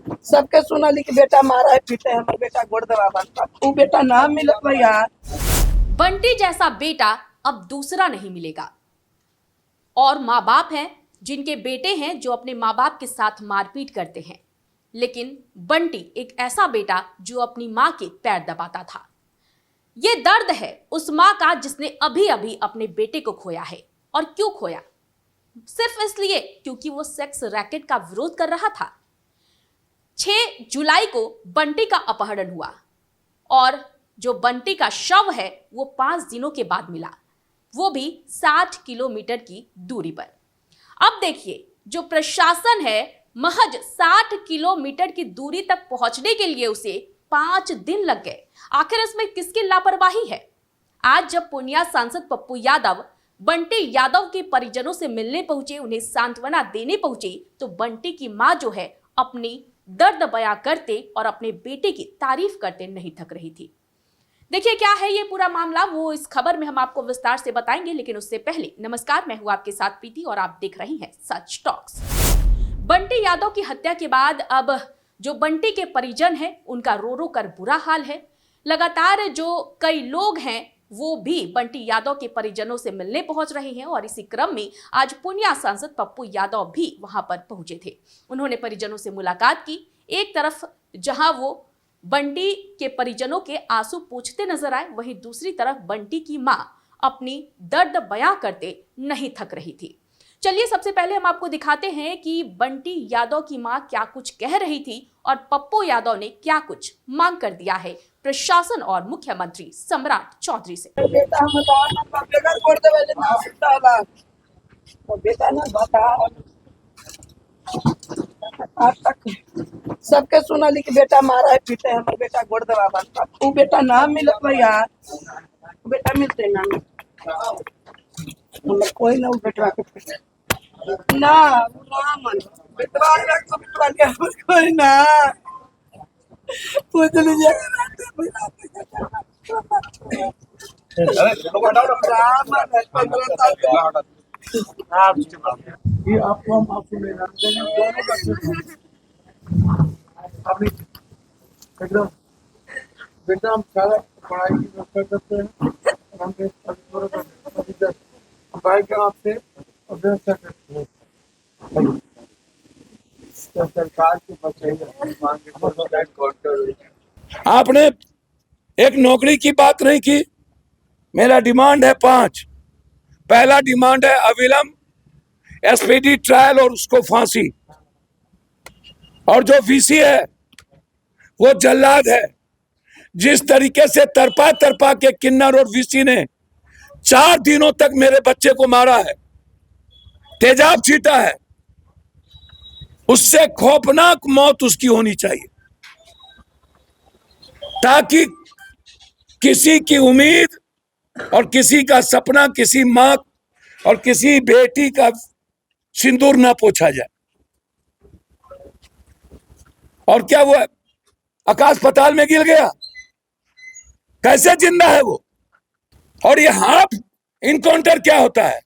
सबके सुनली कि बेटा मारा है पीटे है, हमार बेटा गोड़ दबा बनता वो बेटा ना मिलत बा यार। बंटी जैसा बेटा अब दूसरा नहीं मिलेगा। और माँ बाप हैं जिनके बेटे हैं जो अपने माँ बाप के साथ मारपीट करते हैं, लेकिन बंटी एक ऐसा बेटा जो अपनी माँ के पैर दबाता था। ये दर्द है उस माँ का जिसने अभी अभी अपने बेटे को खोया है। और क्यों खोया? सिर्फ इसलिए क्योंकि वो सेक्स रैकेट का विरोध कर रहा था। 6 जुलाई को बंटी का अपहरण हुआ और जो बंटी का शव है वो 5 दिनों के बाद मिला, वो भी 60 किलोमीटर की दूरी पर। अब देखिए, जो प्रशासन है महज 60 किलोमीटर की दूरी तक पहुंचने के लिए उसे 5 दिन लग गए। आखिर इसमें किसकी लापरवाही है? आज जब पूर्णिया सांसद पप्पू यादव बंटी यादव के परिजनों से मिलने पहुंचे, उन्हें सांत्वना देने पहुंचे, तो बंटी की मां जो है अपनी दर्द बयां करते और अपने बेटे की तारीफ करते नहीं थक रही थी। देखिए क्या है ये पूरा मामला, वो इस खबर में हम आपको विस्तार से बताएंगे, लेकिन उससे पहले नमस्कार, मैं हूं आपके साथ प्रीति और आप देख रही हैं सच टॉक्स। बंटी यादव की हत्या के बाद अब जो बंटी के परिजन हैं उनका रो रो कर बुरा हाल है। लगातार जो कई लोग हैं वो भी बंटी यादव के परिजनों से मिलने पहुंच रहे हैं और इसी क्रम में आज पूर्णिया सांसद पप्पू यादव भी वहां पर पहुंचे थे। उन्होंने परिजनों से मुलाकात की। एक तरफ जहां वो बंटी के परिजनों के आंसू पोंछते नजर आए, वहीं दूसरी तरफ बंटी की मां अपनी दर्द बयां करते नहीं थक रही थी। चलिए सबसे पहले हम आपको दिखाते हैं कि बंटी यादव की मां क्या कुछ कह रही थी और पप्पू यादव ने क्या कुछ मांग कर दिया है प्रशासन और मुख्यमंत्री सम्राट चौधरी से। बेटा हम ना बेटा गोड़ दबा ना सुताला तो बेटा ना बता आज तक सबके सुनली कि बेटा मारा है पीटे है, हमार बेटा गोड़ दबा बनता वो बेटा ना मिलत बा यार। वो बेटा मिलते ना हमर कोई ना वो बेटवा के ना वो ना मन बेटवा रख तो बेटवा के हमर कोई ना पूछ लीजिए। ये आपको हम आपको लेना दोनों बच्चे अभी एकदम बेटा हम सारा पढ़ाई की व्यवस्था करते हैं, हम बाइक आपसे और व्यवस्था करते हैं तो सरकार की आपने एक नौकरी की बात नहीं की। मेरा डिमांड है 5। पहला डिमांड है अविलंब एसपीडी ट्रायल और उसको फांसी। और जो वीसी है वो जल्लाद है। जिस तरीके से तरपा तरपा के किन्नर और वीसी ने 4 दिनों तक मेरे बच्चे को मारा है, तेजाब छीटा है, उससे खौफनाक मौत उसकी होनी चाहिए, ताकि किसी की उम्मीद और किसी का सपना, किसी मां और किसी बेटी का सिंदूर ना पोछा जाए। और क्या वो आकाश पताल में गिर गया? कैसे जिंदा है वो? और ये हाफ इनकाउंटर क्या होता है?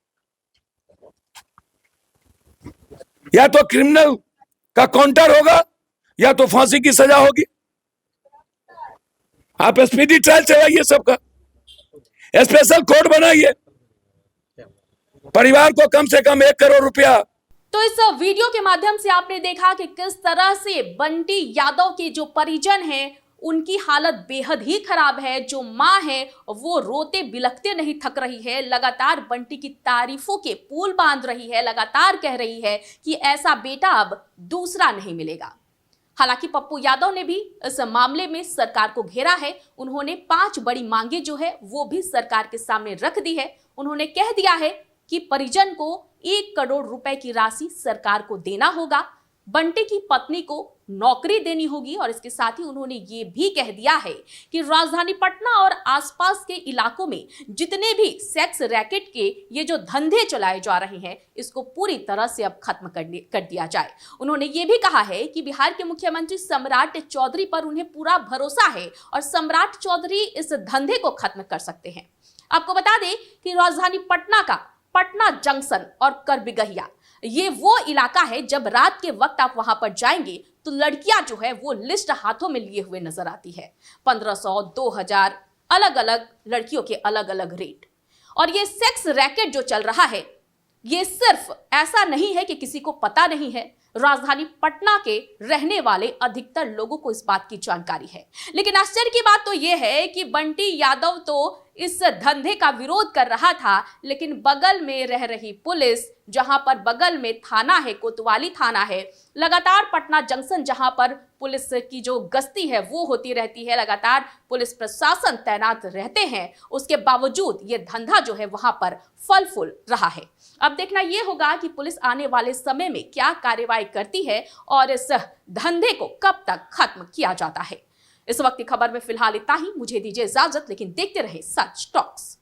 या तो क्रिमिनल का काउंटर होगा या तो फांसी की सजा होगी। आप स्पीडी ट्रायल चलाइए, सबका स्पेशल कोर्ट बनाइए, परिवार को कम से कम 1 करोड़ रुपया। तो इस वीडियो के माध्यम से आपने देखा कि किस तरह से बंटी यादव के जो परिजन हैं उनकी हालत बेहद ही खराब है। जो मां है वो रोते बिलखते नहीं थक रही है, लगातार बंटी की तारीफों के पुल बांध रही है, लगातार कह रही है कि ऐसा बेटा अब दूसरा नहीं मिलेगा। हालांकि पप्पू यादव ने भी इस मामले में सरकार को घेरा है। उन्होंने 5 बड़ी मांगे जो है वो भी सरकार के सामने रख दी है। उन्होंने कह दिया है कि परिजन को 1 करोड़ रुपए की राशि सरकार को देना होगा, बंटी की पत्नी को नौकरी देनी होगी और इसके साथ ही उन्होंने ये भी कह दिया है कि राजधानी पटना और आसपास के इलाकों में जितने भी सेक्स रैकेट के ये जो धंधे चलाए जा रहे हैं इसको पूरी तरह से अब खत्म कर दिया जाए। उन्होंने ये भी कहा है कि बिहार के मुख्यमंत्री सम्राट चौधरी पर उन्हें पूरा भरोसा है और सम्राट चौधरी इस धंधे को खत्म कर सकते हैं। आपको बता दें कि राजधानी पटना का पटना जंक्शन और करबिगहिया ये वो इलाका है जब रात के वक्त आप वहां पर जाएंगे तो लड़कियां जो है वो लिस्ट हाथों में लिए हुए नजर आती है। 1500, 2000 अलग अलग लड़कियों के अलग अलग रेट। और ये सेक्स रैकेट जो चल रहा है ये सिर्फ ऐसा नहीं है कि किसी को पता नहीं है, राजधानी पटना के रहने वाले अधिकतर लोगों को इस बात की जानकारी है। लेकिन आश्चर्य की बात तो यह है कि बंटी यादव तो इस धंधे का विरोध कर रहा था, लेकिन बगल में रह रही पुलिस, जहां पर बगल में थाना है, कोतवाली थाना है, लगातार पटना जंक्शन जहां पर पुलिस की जो गश्ती है वो होती रहती है, लगातार पुलिस प्रशासन तैनात रहते हैं, उसके बावजूद ये धंधा जो है वहां पर फल फूल रहा है। अब देखना यह होगा कि पुलिस आने वाले समय में क्या कार्रवाई करती है और इस धंधे को कब तक खत्म किया जाता है। इस वक्त की खबर में फिलहाल इतना ही। मुझे दीजिए इजाजत, लेकिन देखते रहे सच टॉक्स।